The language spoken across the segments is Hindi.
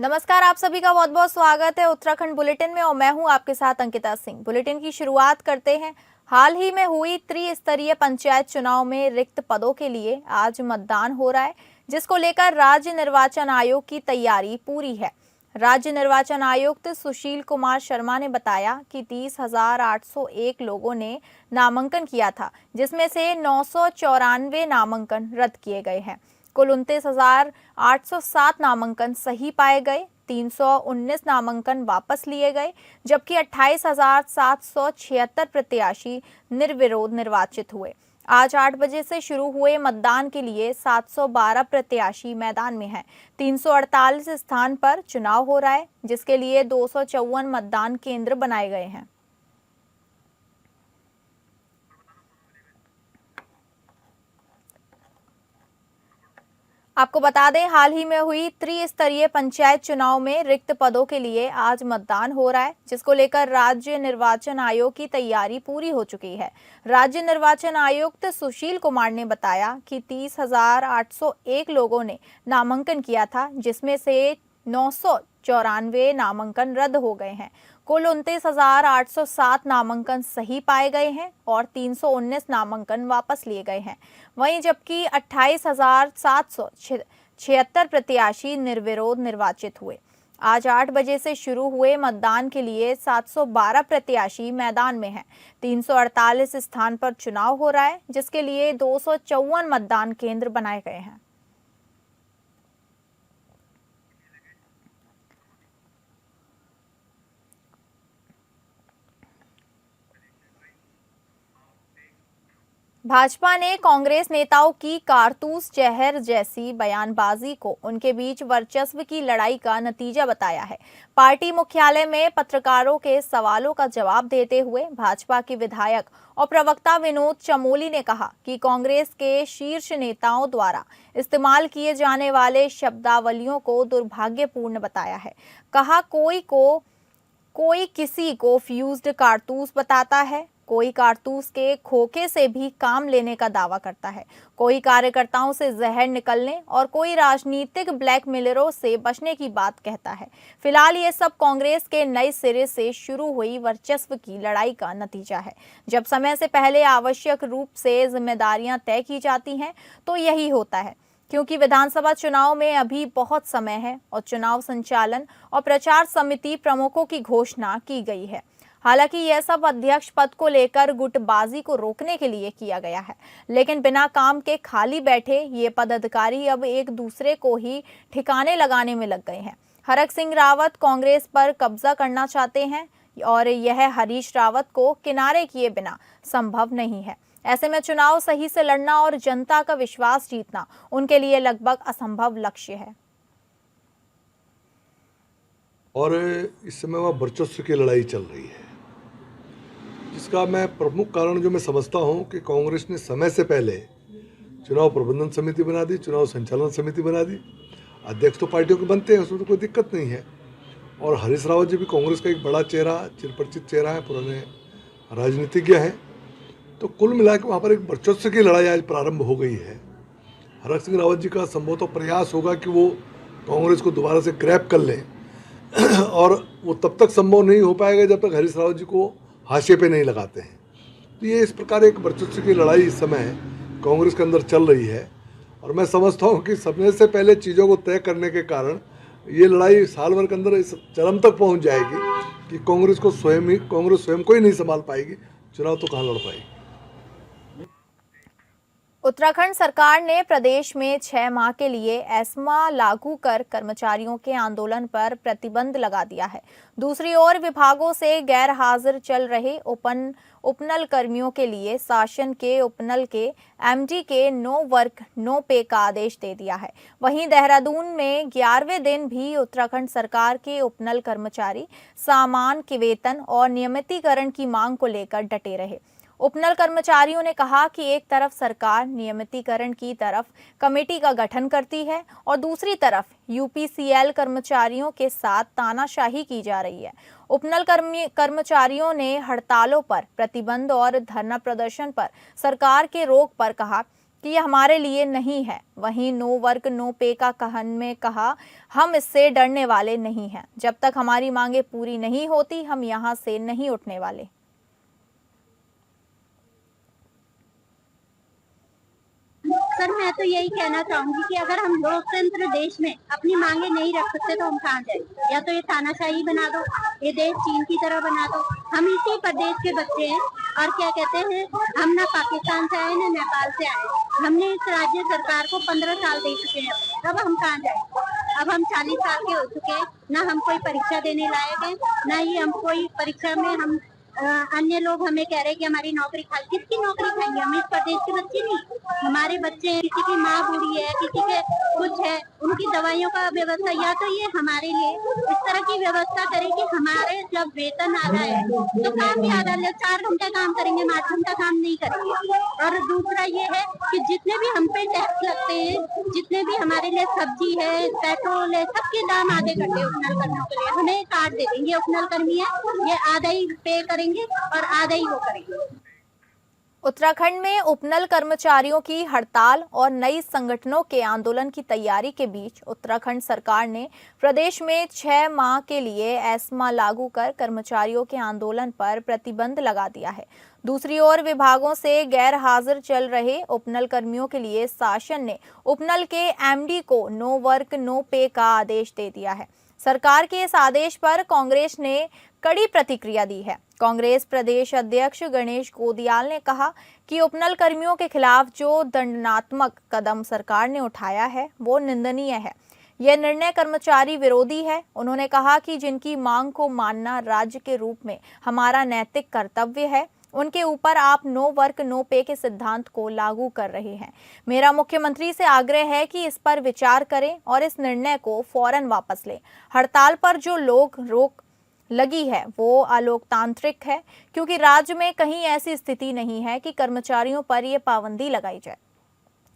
नमस्कार, आप सभी का बहुत बहुत स्वागत है उत्तराखंड बुलेटिन में और मैं हूं आपके साथ अंकिता सिंह। बुलेटिन की शुरुआत करते हैं। हाल ही में हुई त्रिस्तरीय पंचायत चुनाव में रिक्त पदों के लिए आज मतदान हो रहा है, जिसको लेकर राज्य निर्वाचन आयोग की तैयारी पूरी है। राज्य निर्वाचन आयुक्त सुशील कुमार शर्मा ने बताया कि 30,801 लोगों ने नामांकन किया था, जिसमें से 994 नामांकन रद्द किए गए हैं। कुल 29,807 नामांकन सही पाए गए, 319 नामांकन वापस लिए गए, जबकि 28,776 प्रत्याशी निर्विरोध निर्वाचित हुए। आज 8 बजे से शुरू हुए मतदान के लिए 712 प्रत्याशी मैदान में हैं। 348 स्थान पर चुनाव हो रहा है, जिसके लिए 254 मतदान केंद्र बनाए गए हैं। आपको बता दें, हाल ही में हुई त्रिस्तरीय पंचायत चुनाव में रिक्त पदों के लिए आज मतदान हो रहा है, जिसको लेकर राज्य निर्वाचन आयोग की तैयारी पूरी हो चुकी है। राज्य निर्वाचन आयुक्त सुशील कुमार ने बताया कि 30,801 लोगों ने नामांकन किया था, जिसमें से 994 नामांकन रद्द हो गए हैं। कुल 29,807 नामांकन सही पाए गए हैं और 319 नामांकन वापस लिए गए हैं। वहीं जबकि 28,776 प्रत्याशी निर्विरोध निर्वाचित हुए। आज 8 बजे से शुरू हुए मतदान के लिए 712 प्रत्याशी मैदान में हैं। 348 स्थान पर चुनाव हो रहा है, जिसके लिए 254 मतदान केंद्र बनाए गए हैं। भाजपा ने कांग्रेस नेताओं की कारतूस जहर जैसी बयानबाजी को उनके बीच वर्चस्व की लड़ाई का नतीजा बताया है। पार्टी मुख्यालय में पत्रकारों के सवालों का जवाब देते हुए भाजपा के विधायक और प्रवक्ता विनोद चमोली ने कहा कि कांग्रेस के शीर्ष नेताओं द्वारा इस्तेमाल किए जाने वाले शब्दावलियों को दुर्भाग्यपूर्ण बताया है। कहा, कोई किसी को फ्यूज्ड कारतूस बताता है, कोई कारतूस के खोखे से भी काम लेने का दावा करता है, कोई कार्यकर्ताओं से जहर निकलने और कोई राजनीतिक ब्लैकमेलरों से बचने की बात कहता है। फिलहाल ये सब कांग्रेस के नए सिरे से शुरू हुई वर्चस्व की लड़ाई का नतीजा है। जब समय से पहले आवश्यक रूप से जिम्मेदारियां तय की जाती हैं तो यही होता है, क्योंकि विधानसभा चुनाव में अभी बहुत समय है और चुनाव संचालन और प्रचार समिति प्रमुखों की घोषणा की गई है। हालांकि यह सब अध्यक्ष पद को लेकर गुटबाजी को रोकने के लिए किया गया है, लेकिन बिना काम के खाली बैठे ये पदाधिकारी अब एक दूसरे को ही ठिकाने लगाने में लग गए हैं। हरक सिंह रावत कांग्रेस पर कब्जा करना चाहते हैं और यह हरीश रावत को किनारे किए बिना संभव नहीं है। ऐसे में चुनाव सही से लड़ना और जनता का विश्वास जीतना उनके लिए लगभग असंभव लक्ष्य है। और इस समय वह वर्चस्व की लड़ाई चल रही है, जिसका मैं प्रमुख कारण जो मैं समझता हूं कि कांग्रेस ने समय से पहले चुनाव प्रबंधन समिति बना दी, चुनाव संचालन समिति बना दी। अध्यक्ष तो पार्टियों के बनते हैं, उसमें तो कोई दिक्कत नहीं है। और हरीश रावत जी भी कांग्रेस का एक बड़ा चेहरा, चिरपरिचित चेहरा है, पुराने राजनीतिज्ञ हैं। तो कुल मिला के वहाँ पर एक वर्चस्व की लड़ाई आज प्रारंभ हो गई है। हरक सिंह रावत जी का संभवतः प्रयास होगा कि वो कांग्रेस को दोबारा से ग्रैब कर लें और वो तब तक संभव नहीं हो पाएगा जब तक हरीश रावत जी को हाशिए पे नहीं लगाते हैं। तो ये इस प्रकार एक वर्चस्व की लड़ाई इस समय कांग्रेस के अंदर चल रही है और मैं समझता हूँ कि समय से पहले चीज़ों को तय करने के कारण ये लड़ाई साल भर के अंदर इस चरम तक पहुँच जाएगी कि कांग्रेस स्वयं को ही नहीं संभाल पाएगी, चुनाव तो कहाँ लड़ पाएगी। उत्तराखंड सरकार ने प्रदेश में 6 माह के लिए एस्मा लागू कर कर्मचारियों के आंदोलन पर प्रतिबंध लगा दिया है। दूसरी ओर विभागों से गैर हाजिर चल रहे उपनल कर्मियों के लिए शासन के उपनल के एमडी के नो वर्क नो पे का आदेश दे दिया है। वहीं देहरादून में 11वें दिन भी उत्तराखंड सरकार के उपनल कर्मचारी सामान के वेतन और नियमितीकरण की मांग को लेकर डटे रहे। उपनल कर्मचारियों ने कहा कि एक तरफ सरकार नियमितीकरण की तरफ कमेटी का गठन करती है और दूसरी तरफ यूपीसीएल कर्मचारियों के साथ तानाशाही की जा रही है। उपनल कर्मचारियों ने हड़तालों पर प्रतिबंध और धरना प्रदर्शन पर सरकार के रोक पर कहा कि ये हमारे लिए नहीं है। वहीं नो वर्क नो पे का कहन में कहा, हम इससे डरने वाले नहीं हैं। जब तक हमारी मांगे पूरी नहीं होती, हम यहाँ से नहीं उठने वाले। सर, मैं तो यही कहना चाहूंगी कि अगर हम लोकतंत्र देश में अपनी मांगे नहीं रख सकते तो हम कहाँ जाए। या तो ये तानाशाही बना दो, ये देश चीन की तरह बना दो। हम इसी प्रदेश के बच्चे हैं और क्या कहते हैं, हम ना पाकिस्तान से आए ना नेपाल से आए। हमने इस राज्य सरकार को 15 साल दे चुके हैं। अब हम कहाँ जाए। अब हम 40 साल के हो चुके हैं, ना हम कोई परीक्षा देने लायक है, ना ही हम कोई परीक्षा में हम अन्य लोग हमें कह रहे हैं कि हमारी नौकरी खा। किसकी नौकरी खाएंगे? हम इस प्रदेश के बच्चे नहीं, हमारे बच्चे हैं। किसी की माँ बूढ़ी है, किसी के कुछ है, उनकी दवाइयों का व्यवस्था या तो ये हमारे लिए इस तरह की व्यवस्था करे कि हमारे जब वेतन आधा है तो काम भी आधा ले। 4 घंटे काम करेंगे, 8 घंटा काम नहीं करेंगे। और दूसरा ये है कि जितने भी हम पे टैक्स लगते हैं, जितने भी हमारे लिए सब्जी है, पेट्रोल है, सबके दाम आधे कर दे उपनल कर्मियों के लिए। हमें कार्ड दे देंगे, उपनल कर्मी है, ये आधा ही पे करेंगे और आधा ही वो करेंगे। उत्तराखंड में उपनल कर्मचारियों की हड़ताल और नई संगठनों के आंदोलन की तैयारी के बीच उत्तराखंड सरकार ने प्रदेश में 6 माह के लिए एस्मा लागू कर कर्मचारियों के आंदोलन पर प्रतिबंध लगा दिया है। दूसरी ओर विभागों से गैर हाजिर चल रहे उपनल कर्मियों के लिए शासन ने उपनल के एमडी को नो वर्क नो पे का आदेश दे दिया है। सरकार के इस आदेश पर कांग्रेस ने कड़ी प्रतिक्रिया दी है। कांग्रेस प्रदेश अध्यक्ष गणेश गोदियाल ने कहा कि उपनल कर्मियों के खिलाफ जो दंडात्मक कदम सरकार ने उठाया है वो निंदनीय है। यह निर्णय कर्मचारी विरोधी है। उन्होंने कहा कि जिनकी मांग को मानना राज्य के रूप में हमारा नैतिक कर्तव्य है, उनके ऊपर आप नो वर्क नो पे के सिद्धांत को लागू कर रहे हैं। मेरा मुख्यमंत्री से आग्रह है कि इस पर विचार करें और इस निर्णय को फौरन वापस लें। हड़ताल पर जो रोक लगी है वो अलोकतांत्रिक है, क्योंकि राज्य में कहीं ऐसी स्थिति नहीं है कि कर्मचारियों पर यह पाबंदी लगाई जाए।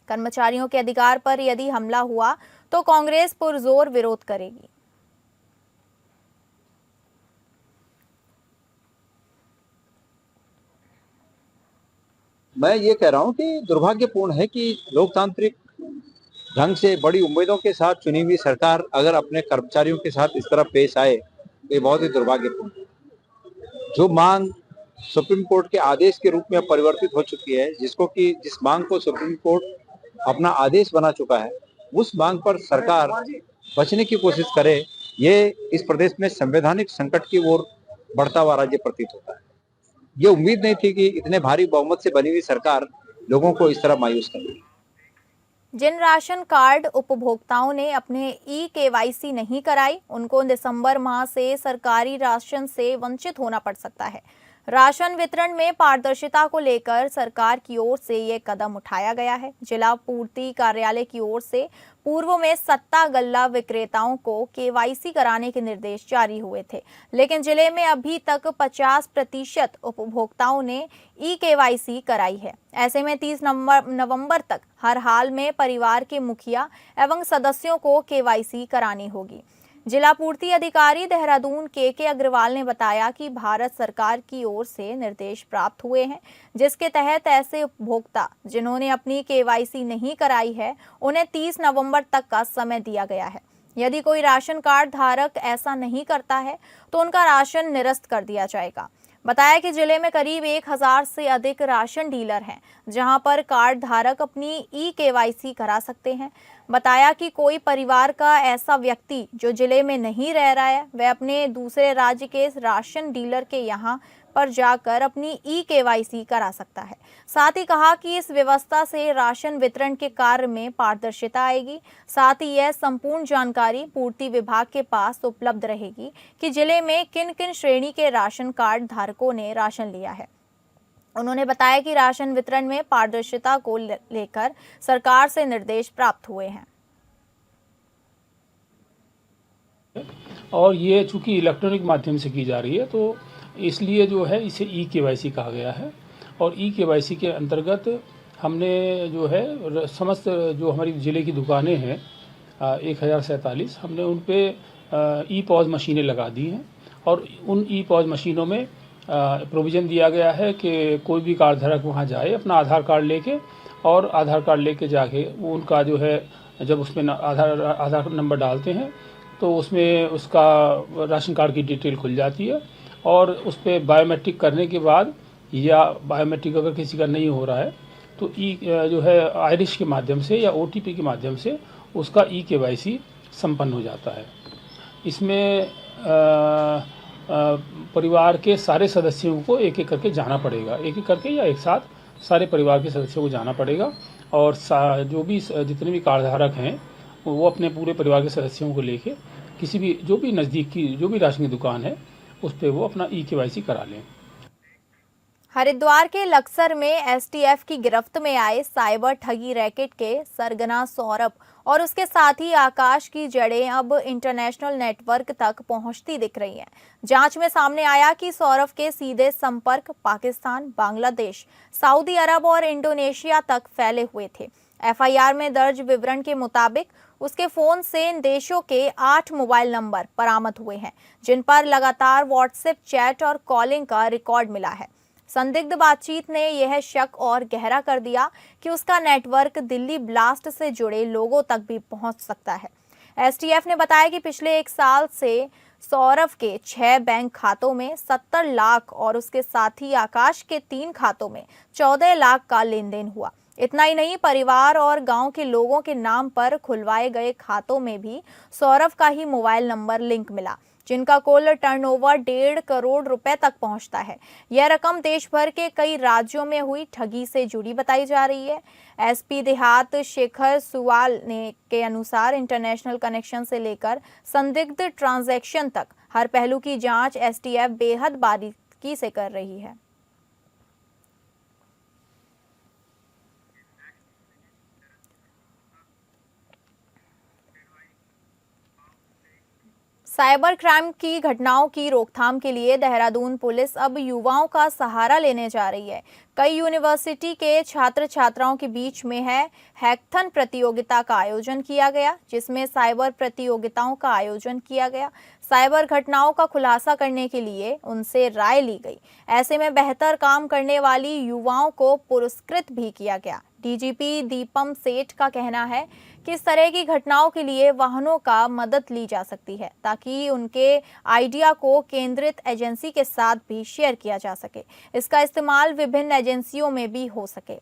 कर्मचारियों के अधिकार पर यदि हमला हुआ तो कांग्रेस पुरजोर विरोध करेगी। मैं ये कह रहा हूं कि दुर्भाग्यपूर्ण है कि लोकतांत्रिक ढंग से बड़ी उम्मीदों के साथ चुनी हुई सरकार अगर अपने कर्मचारियों के साथ इस तरह पेश आए तो ये बहुत ही दुर्भाग्यपूर्ण है। जो मांग सुप्रीम कोर्ट के आदेश के रूप में परिवर्तित हो चुकी है, जिस मांग को सुप्रीम कोर्ट अपना आदेश बना चुका है, उस मांग पर सरकार बचने की कोशिश करे, ये इस प्रदेश में संवैधानिक संकट की ओर बढ़ता हुआ राज्य प्रतीत होता है। ये उम्मीद नहीं थी कि इतने भारी बहुमत से बनी हुई सरकार लोगों को इस तरह मायूस करेगी। जिन राशन कार्ड उपभोक्ताओं ने अपने ई-केवाईसी नहीं कराई, उनको दिसंबर माह से सरकारी राशन से वंचित होना पड़ सकता है। राशन वितरण में पारदर्शिता को लेकर सरकार की ओर से ये कदम उठाया गया है। जिला पूर्ति कार्यालय की ओर से पूर्व में सट्टा गल्ला विक्रेताओं को केवाईसी कराने के निर्देश जारी हुए थे, लेकिन जिले में अभी तक 50% उपभोक्ताओं ने ई-केवाईसी कराई है। ऐसे में 30 नवंबर तक हर हाल में परिवार के मुखिया एवं सदस्यों को केवाईसी करानी होगी। जिला पूर्ति अधिकारी देहरादून के अग्रवाल ने बताया कि भारत सरकार की ओर से निर्देश प्राप्त हुए हैं, जिसके तहत ऐसे उपभोक्ता जिन्होंने अपनी केवाईसी नहीं कराई है, उन्हें 30 नवंबर तक का समय दिया गया है। यदि कोई राशन कार्ड धारक ऐसा नहीं करता है तो उनका राशन निरस्त कर दिया जाएगा। बताया कि जिले में करीब 1000 से अधिक राशन डीलर हैं, जहां पर कार्ड धारक अपनी ई-केवाईसी करा सकते हैं। बताया कि कोई परिवार का ऐसा व्यक्ति जो जिले में नहीं रह रहा है, वह अपने दूसरे राज्य के राशन डीलर के यहां पर जाकर अपनी ई-केवाईसी करा सकता है। साथ ही कहा कि इस व्यवस्था से राशन वितरण के कार्य में पारदर्शिता आएगी। साथ ही यह संपूर्ण जानकारी पूर्ति विभाग के पास उपलब्ध रहेगी कि जिले में किन किन श्रेणी के राशन कार्ड धारकों ने राशन लिया है। उन्होंने बताया कि राशन वितरण में पारदर्शिता को लेकर सरकार से निर्देश प्राप्त हुए हैं। और ये चूंकि इलेक्ट्रॉनिक माध्यम से की जा रही है, तो इसलिए जो है इसे ई-केवाईसी कहा गया है। और ई-केवाईसी के अंतर्गत हमने जो है समस्त जो हमारी ज़िले की दुकानें हैं 1047, हमने उन पे ई-पॉज मशीनें लगा दी हैं। और उन ई-पॉज मशीनों में प्रोविज़न दिया गया है कि कोई भी कार्ड धारक वहाँ जाए, अपना आधार कार्ड लेके और आधार कार्ड लेके जाके वो उनका जो है जब उसमें आधार नंबर डालते हैं तो उसमें उसका राशन कार्ड की डिटेल खुल जाती है और उस पर बायोमेट्रिक करने के बाद या बायोमेट्रिक अगर किसी का नहीं हो रहा है तो जो है आइरिश के माध्यम से या OTP के माध्यम से उसका eKYC संपन्न हो जाता है। इसमें परिवार के सारे सदस्यों को एक एक करके जाना पड़ेगा, एक एक करके या एक साथ सारे परिवार के सदस्यों को जाना पड़ेगा और जो भी जितने भी कार्डधारक हैं वो अपने पूरे परिवार के सदस्यों को लेके किसी भी जो भी नज़दीक की जो भी राशन की दुकान है उस पर वो अपना eKYC करा लें। हरिद्वार के लक्सर में STF की गिरफ्त में आए साइबर ठगी रैकेट के सरगना सौरभ और उसके साथी आकाश की जड़ें अब इंटरनेशनल नेटवर्क तक पहुंचती दिख रही हैं। जांच में सामने आया कि सौरभ के सीधे संपर्क पाकिस्तान, बांग्लादेश, सऊदी अरब और इंडोनेशिया तक फैले हुए थे। FIR में दर्ज विवरण के मुताबिक उसके फोन से इन देशों के 8 मोबाइल नंबर बरामद हुए हैं, जिन पर लगातार व्हाट्सएप चैट और कॉलिंग का रिकॉर्ड मिला है। संदिग्ध बातचीत ने यह शक और गहरा कर दिया कि उसका नेटवर्क दिल्ली ब्लास्ट से जुड़े लोगों तक भी पहुंच सकता है। STF ने बताया कि पिछले 1 साल से सौरभ के 6 बैंक खातों में 70 लाख और उसके साथी आकाश के 3 खातों में 14 लाख का लेन देन हुआ। इतना ही नहीं, परिवार और गांव के लोगों के नाम पर खुलवाए गए खातों में भी सौरभ का ही मोबाइल नंबर लिंक मिला, जिनका कुल टर्नओवर 1.5 करोड़ रुपए तक पहुंचता है। यह रकम देश भर के कई राज्यों में हुई ठगी से जुड़ी बताई जा रही है। SP देहात शेखर सुवाल के अनुसार इंटरनेशनल कनेक्शन से लेकर संदिग्ध ट्रांजैक्शन तक हर पहलू की जांच STF बेहद बारीकी से कर रही है। साइबर क्राइम की घटनाओं की रोकथाम के लिए देहरादून पुलिस अब युवाओं का सहारा लेने जा रही है। कई यूनिवर्सिटी के छात्र छात्राओं के बीच में हैकथन प्रतियोगिता का आयोजन किया गया, जिसमें साइबर प्रतियोगिताओं का आयोजन किया गया। साइबर घटनाओं का खुलासा करने के लिए उनसे राय ली गई। ऐसे में बेहतर काम करने वाली युवाओं को पुरस्कृत भी किया गया। DGP दीपम सेठ का कहना है कि इस तरह की घटनाओं के लिए वाहनों का मदद ली जा सकती है, ताकि उनके आइडिया को केंद्रित एजेंसी के साथ भी शेयर किया जा सके। इसका इस्तेमाल विभिन्न एजेंसियों में भी हो सके।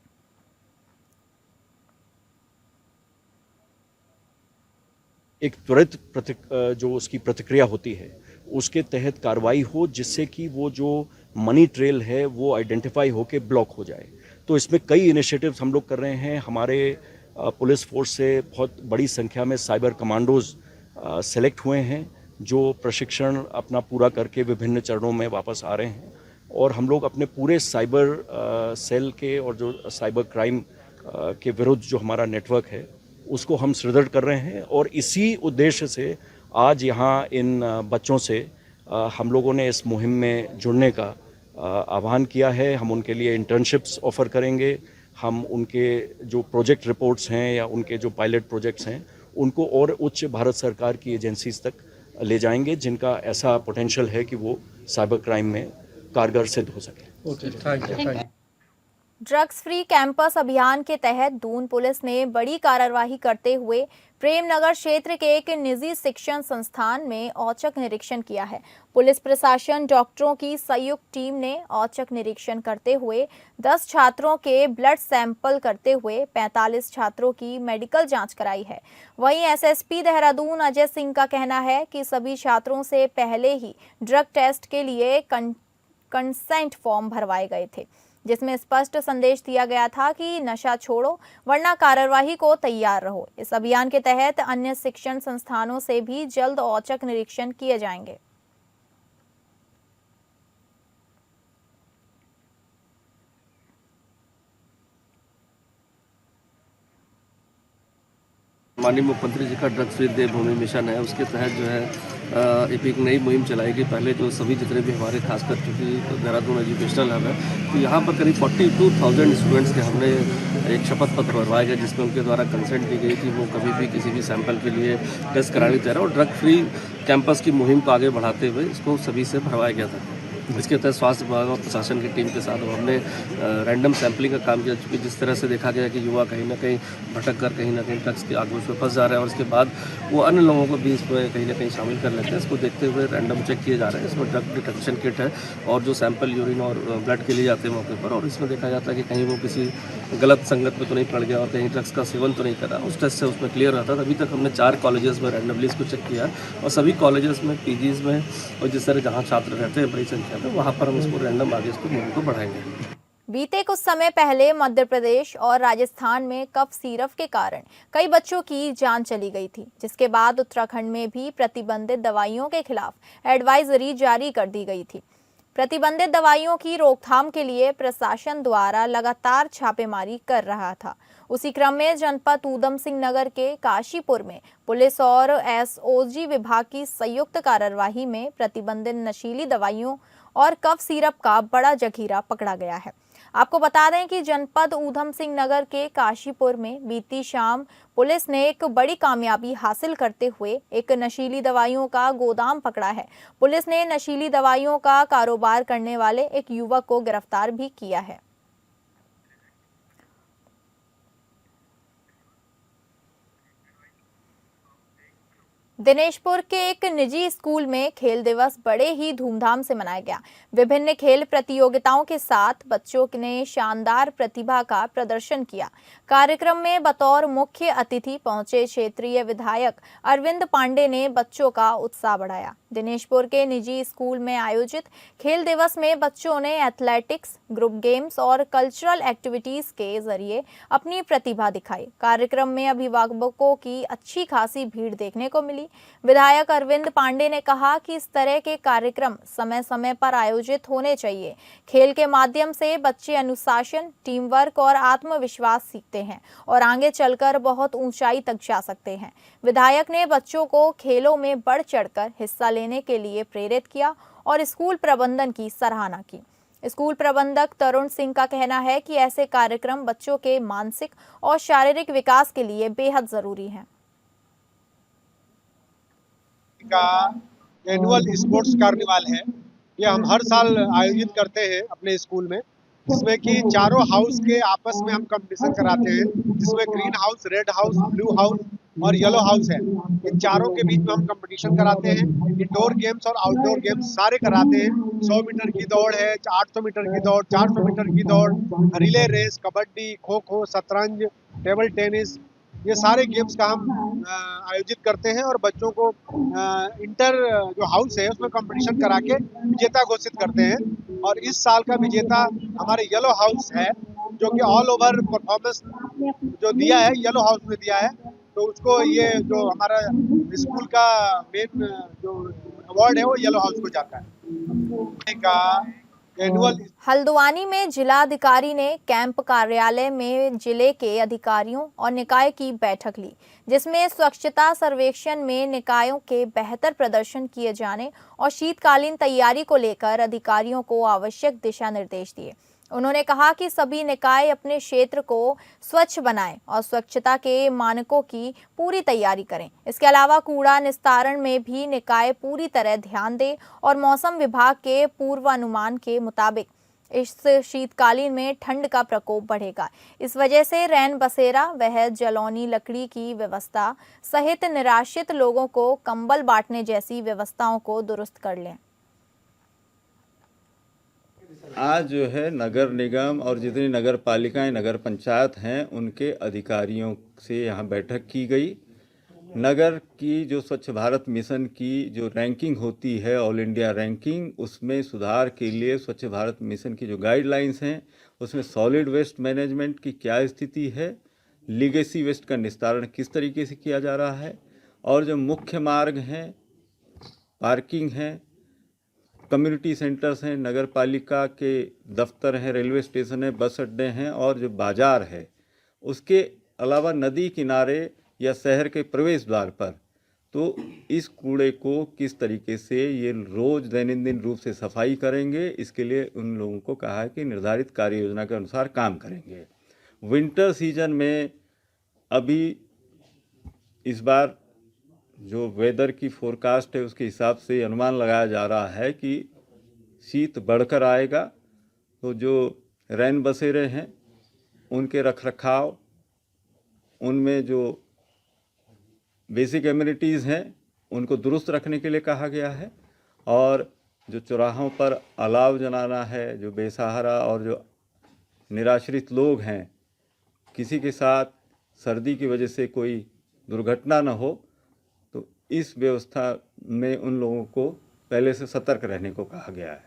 एक त्वरित जो उसकी प्रतिक्रिया होती है उसके तहत कार्रवाई हो, जिससे कि वो जो मनी ट्रेल है वो आइडेंटिफाई होके ब्लॉक हो जाए। तो इसमें कई इनिशिएटिव्स हम लोग कर रहे हैं। हमारे पुलिस फोर्स से बहुत बड़ी संख्या में साइबर कमांडोज सेलेक्ट हुए हैं, जो प्रशिक्षण अपना पूरा करके विभिन्न चरणों में वापस आ रहे हैं। और हम लोग अपने पूरे साइबर सेल के और जो साइबर क्राइम के विरुद्ध जो हमारा नेटवर्क है उसको हम सुदृढ़ कर रहे हैं। और इसी उद्देश्य से आज यहाँ इन बच्चों से हम लोगों ने इस मुहिम में जुड़ने का आह्वान किया है। हम उनके लिए इंटर्नशिप्स ऑफ़र करेंगे। हम उनके जो प्रोजेक्ट रिपोर्ट्स हैं या उनके जो पायलट प्रोजेक्ट्स हैं उनको और उच्च भारत सरकार की एजेंसीज तक ले जाएंगे, जिनका ऐसा पोटेंशियल है कि वो साइबर क्राइम में कारगर सिद्ध हो सके। ड्रग्स फ्री कैंपस अभियान के तहत दून पुलिस ने बड़ी कार्रवाई करते हुए प्रेमनगर क्षेत्र के एक निजी शिक्षण संस्थान में औचक निरीक्षण किया है। पुलिस प्रशासन, डॉक्टरों की संयुक्त टीम ने औचक निरीक्षण करते हुए 10 छात्रों के ब्लड सैंपल करते हुए 45 छात्रों की मेडिकल जांच कराई है। वहीं SSP देहरादून अजय सिंह का कहना है कि सभी छात्रों से पहले ही ड्रग टेस्ट के लिए कंसेंट फॉर्म भरवाए गए थे, जिसमें स्पष्ट संदेश दिया गया था कि नशा छोड़ो वरना कार्रवाई को तैयार रहो। इस अभियान के तहत अन्य शिक्षण संस्थानों से भी जल्द औचक निरीक्षण किए जाएंगे। माननीय मुख्यमंत्री जी का ड्रग्स फ्री देवभूमि मिशन है, उसके तहत जो है एक नई मुहिम चलाएगी। पहले जो सभी जितने भी हमारे खासकर चूँकि देहरादून एजुकेशनल हब है, तो यहाँ पर करीब 42,000 स्टूडेंट्स के हमने एक शपथ पत्र भरवाया गया, जिसमें उनके द्वारा कंसेंट दी गई कि वो कभी भी किसी भी सैंपल के लिए टेस्ट कराने तैयार। और ड्रग फ्री कैंपस की मुहिम को आगे बढ़ाते हुए इसको सभी से भरवाया गया था। इसके तहत स्वास्थ्य विभाग और प्रशासन की टीम के साथ हमने रैंडम सैंपलिंग का काम किया, चूँकि जिस तरह से देखा गया कि युवा कहीं ना कहीं भटक कर कहीं ना कहीं ड्रग्स के आगोश में फंस जा रहे हैं और उसके बाद वो अन्य लोगों को भी इसमें कहीं ना कहीं शामिल कर लेते हैं। इसको देखते हुए रैंडम चेक किए जा रहे हैं। इसमें ड्रग डिटेक्शन किट है और जो सैंपल यूरिन और ब्लड के लिए जाते हैं मौके पर, और इसमें देखा जाता है कि कहीं वो किसी गलत संगत में तो नहीं पड़ गया और कहीं ड्रग्स का सेवन तो नहीं करा। उस टेस्ट से उसमें क्लियर रहता था। अभी तक हमने 4 कॉलेजेस में रैंडमली इसको चेक किया और सभी कॉलेजेस में, पीजीज में और जिस तरह जहाँ छात्र रहते हैं बड़ी संख्या में, वहाँ पर हम इसको रैंडम आगे इसको मुहिम को बढ़ाएंगे। बीते कुछ समय पहले मध्य प्रदेश और राजस्थान में कफ सिरप के कारण कई बच्चों की जान चली गई थी, जिसके बाद उत्तराखंड में भी प्रतिबंधित दवाइयों के खिलाफ एडवाइजरी जारी कर दी गई थी। प्रतिबंधित दवाइयों की रोकथाम के लिए प्रशासन द्वारा लगातार छापेमारी कर रहा था। उसी क्रम में जनपद ऊधम सिंह नगर के काशीपुर में पुलिस और एसओजी विभाग की संयुक्त कार्यवाही में प्रतिबंधित नशीली दवाइयों और कफ सिरप का बड़ा जखीरा पकड़ा गया है। आपको बता दें कि जनपद ऊधम सिंह नगर के काशीपुर में बीती शाम पुलिस ने एक बड़ी कामयाबी हासिल करते हुए एक नशीली दवाइयों का गोदाम पकड़ा है। पुलिस ने नशीली दवाइयों का कारोबार करने वाले एक युवक को गिरफ्तार भी किया है। दिनेशपुर के एक निजी स्कूल में खेल दिवस बड़े ही धूमधाम से मनाया गया। विभिन्न खेल प्रतियोगिताओं के साथ बच्चों ने शानदार प्रतिभा का प्रदर्शन किया। कार्यक्रम में बतौर मुख्य अतिथि पहुंचे क्षेत्रीय विधायक अरविंद पांडे ने बच्चों का उत्साह बढ़ाया। दिनेशपुर के निजी स्कूल में आयोजित खेल दिवस में बच्चों ने एथलेटिक्स, ग्रुप गेम्स और कल्चरल एक्टिविटीज के जरिए अपनी प्रतिभा दिखाई। कार्यक्रम में अभिभावकों की अच्छी खासी भीड़ देखने को मिली। विधायक अरविंद पांडे ने कहा कि इस तरह के कार्यक्रम समय समय पर आयोजित होने चाहिए। खेल के माध्यम से बच्चे अनुशासन, टीम वर्क और आत्मविश्वास सीखते हैं और आगे चलकर बहुत ऊंचाई तक जा सकते हैं। विधायक ने बच्चों को खेलों में बढ़ चढ़कर हिस्सा लेने के लिए प्रेरित किया और स्कूल प्रबंधन की सराहना की। स्कूल प्रबंधक तरुण सिंह का कहना है कि ऐसे कार्यक्रम बच्चों के मानसिक और शारीरिक विकास के लिए बेहद जरूरी हैं। का एनुअल स्पोर्ट्स कार्निवाल है, ये हम हर साल आयोजित करते हैं अपने स्कूल में, जिसमें कि चारों हाउस के आपस में हम कंपटीशन कराते हैं, जिसमें green house, red house, blue house और येलो हाउस है। इन चारों के बीच में हम कंपटीशन कराते हैं। इंडोर गेम्स और आउटडोर गेम्स सारे कराते हैं। 100 मीटर की दौड़ है, 800 मीटर की दौड़, 400 मीटर की दौड़, रिले रेस, कबड्डी, खो खो, शतरंज, टेबल टेनिस, ये सारे गेम्स का हम आयोजित करते हैं और बच्चों को इंटर जो हाउस है उसमें कंपटीशन करा के विजेता घोषित करते हैं। और इस साल का विजेता हमारे येलो हाउस है, जो कि ऑल ओवर परफॉर्मेंस जो दिया है येलो हाउस में दिया है, तो उसको ये जो हमारा स्कूल का मेन जो अवार्ड है वो येलो हाउस को जाता है। हल्द्वानी में जिलाधिकारी ने कैंप कार्यालय में जिले के अधिकारियों और निकाय की बैठक ली, जिसमें स्वच्छता सर्वेक्षण में निकायों के बेहतर प्रदर्शन किए जाने और शीतकालीन तैयारी को लेकर अधिकारियों को आवश्यक दिशा निर्देश दिए। उन्होंने कहा कि सभी निकाय अपने क्षेत्र को स्वच्छ बनाएं और स्वच्छता के मानकों की पूरी तैयारी करें। इसके अलावा कूड़ा निस्तारण में भी निकाय पूरी तरह ध्यान दें और मौसम विभाग के पूर्वानुमान के मुताबिक इस शीतकालीन में ठंड का प्रकोप बढ़ेगा। इस वजह से रैन बसेरा व जलौनी लकड़ी की व्यवस्था सहित निराश्रित लोगों को कंबल बांटने जैसी व्यवस्थाओं को दुरुस्त कर लें। आज जो है नगर निगम और जितनी नगर पालिकाएं, नगर पंचायत हैं, उनके अधिकारियों से यहाँ बैठक की गई। नगर की जो स्वच्छ भारत मिशन की जो रैंकिंग होती है, ऑल इंडिया रैंकिंग, उसमें सुधार के लिए स्वच्छ भारत मिशन की जो गाइडलाइंस हैं उसमें सॉलिड वेस्ट मैनेजमेंट की क्या स्थिति है, लीगेसी वेस्ट का निस्तारण किस तरीके से किया जा रहा है, और जो मुख्य मार्ग हैं, पार्किंग हैं, कम्युनिटी सेंटर्स हैं, नगर पालिका के दफ्तर हैं, रेलवे स्टेशन है, बस अड्डे हैं और जो बाज़ार है, उसके अलावा नदी किनारे या शहर के प्रवेश द्वार पर, तो इस कूड़े को किस तरीके से ये रोज़ दैनंदिन रूप से सफाई करेंगे, इसके लिए उन लोगों को कहा है कि निर्धारित कार्य योजना के अनुसार काम करेंगे। विंटर सीजन में अभी इस बार जो वेदर की फोरकास्ट है उसके हिसाब से अनुमान लगाया जा रहा है कि शीत बढ़कर आएगा तो जो रैन बसेरे हैं उनके रखरखाव, उनमें जो बेसिक एमिनिटीज़ हैं उनको दुरुस्त रखने के लिए कहा गया है। और जो चौराहों पर अलाव जलाना है, जो बेसहारा और जो निराश्रित लोग हैं, किसी के साथ सर्दी की वजह से कोई दुर्घटना न हो, तो इस व्यवस्था में उन लोगों को पहले से सतर्क रहने को कहा गया है।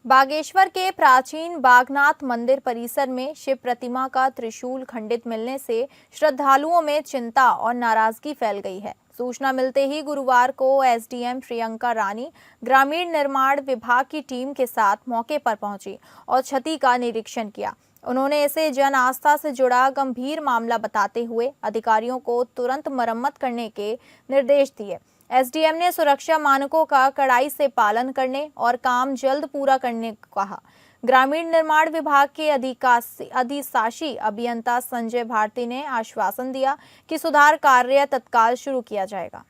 बागेश्वर के प्राचीन बागनाथ मंदिर परिसर में शिव प्रतिमा का त्रिशूल खंडित मिलने से श्रद्धालुओं में चिंता और नाराजगी फैल गई है। सूचना मिलते ही गुरुवार को एसडीएम प्रियंका रानी ग्रामीण निर्माण विभाग की टीम के साथ मौके पर पहुंची और क्षति का निरीक्षण किया। उन्होंने इसे जन आस्था से जुड़ा गंभीर मामला बताते हुए अधिकारियों को तुरंत मरम्मत करने के निर्देश दिए। एसडीएम ने सुरक्षा मानकों का कड़ाई से पालन करने और काम जल्द पूरा करने को कहा। ग्रामीण निर्माण विभाग के अधिशासी अभियंता संजय भारती ने आश्वासन दिया कि सुधार कार्य तत्काल शुरू किया जाएगा।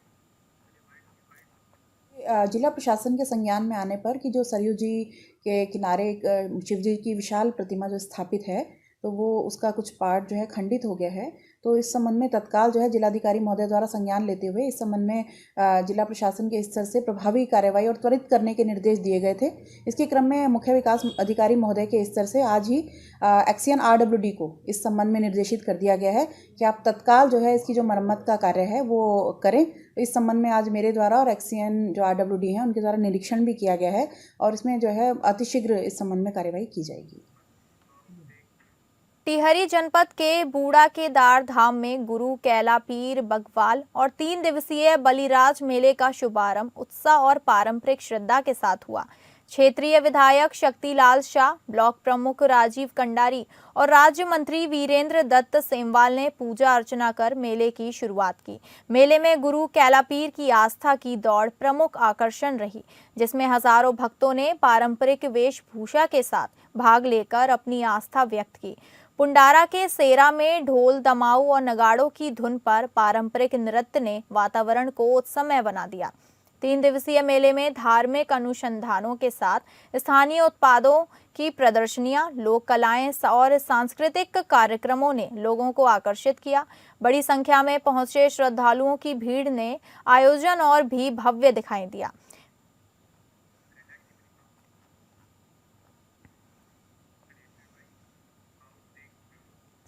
जिला प्रशासन के संज्ञान में आने पर कि जो सरयू जी के किनारे शिव जी की विशाल प्रतिमा जो स्थापित है, तो वो उसका कुछ पार्ट जो है खंडित हो गया है। तो इस संबंध में तत्काल जो है जिलाधिकारी महोदय द्वारा संज्ञान लेते हुए इस संबंध में जिला प्रशासन के स्तर से प्रभावी कार्रवाई और त्वरित करने के निर्देश दिए गए थे। इसके क्रम में मुख्य विकास अधिकारी महोदय के स्तर से आज ही एक्सीएन आरडब्ल्यूडी को इस संबंध में निर्देशित कर दिया गया है कि आप तत्काल जो है इसकी जो मरम्मत का कार्य है वो करें। इस संबंध में आज मेरे द्वारा और एक्सीएन जो आरडब्ल्यूडी हैं उनके द्वारा निरीक्षण भी किया गया है और इसमें जो है अतिशीघ्र इस संबंध में कार्रवाई की जाएगी। टिहरी जनपद के बूढ़ा केदार धाम में गुरु कैलापीर बगवाल और 3 दिवसीय बलिराज मेले का शुभारंभ उत्साह और पारंपरिक श्रद्धा के साथ हुआ। क्षेत्रीय विधायक शक्तिलाल शाह, ब्लॉक प्रमुख राजीव कंडारी और राज्य मंत्री वीरेंद्र दत्त सेमवाल ने पूजा अर्चना कर मेले की शुरुआत की। मेले में गुरु कैलापीर की आस्था की दौड़ प्रमुख आकर्षण रही, जिसमें हजारों भक्तों ने पारंपरिक वेशभूषा के साथ भाग लेकर अपनी आस्था व्यक्त की। पुंडारा के सेरा में ढोल, दमाऊ और नगाड़ों की धुन पर पारंपरिक नृत्य ने वातावरण को उत्सवमय बना दिया। 3 दिवसीय मेले में धार्मिक अनुसंधानों के साथ स्थानीय उत्पादों की प्रदर्शनियां, लोक कलाएं और सांस्कृतिक कार्यक्रमों ने लोगों को आकर्षित किया। बड़ी संख्या में पहुंचे श्रद्धालुओं की भीड़ ने आयोजन और भी भव्य दिखाई दिया।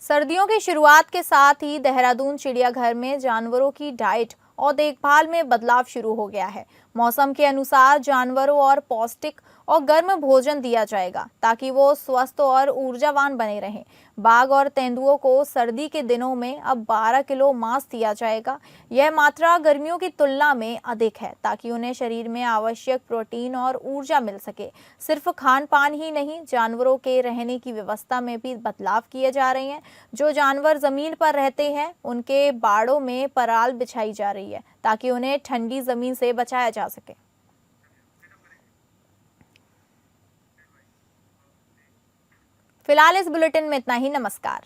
सर्दियों की शुरुआत के साथ ही देहरादून चिड़ियाघर में जानवरों की डाइट और देखभाल में बदलाव शुरू हो गया है। मौसम के अनुसार जानवरों और पौष्टिक और गर्म भोजन दिया जाएगा ताकि वो स्वस्थ और ऊर्जावान बने रहें। बाघ और तेंदुओं को सर्दी के दिनों में अब 12 किलो मांस दिया जाएगा। यह मात्रा गर्मियों की तुलना में अधिक है ताकि उन्हें शरीर में आवश्यक प्रोटीन और ऊर्जा मिल सके। सिर्फ खान पान ही नहीं, जानवरों के रहने की व्यवस्था में भी बदलाव किए जा रहे हैं। जो जानवर जमीन पर रहते हैं उनके बाड़ों में पराल बिछाई जा रही है ताकि उन्हें ठंडी जमीन से बचाया जा सके। फिलहाल इस बुलेटिन में इतना ही। नमस्कार।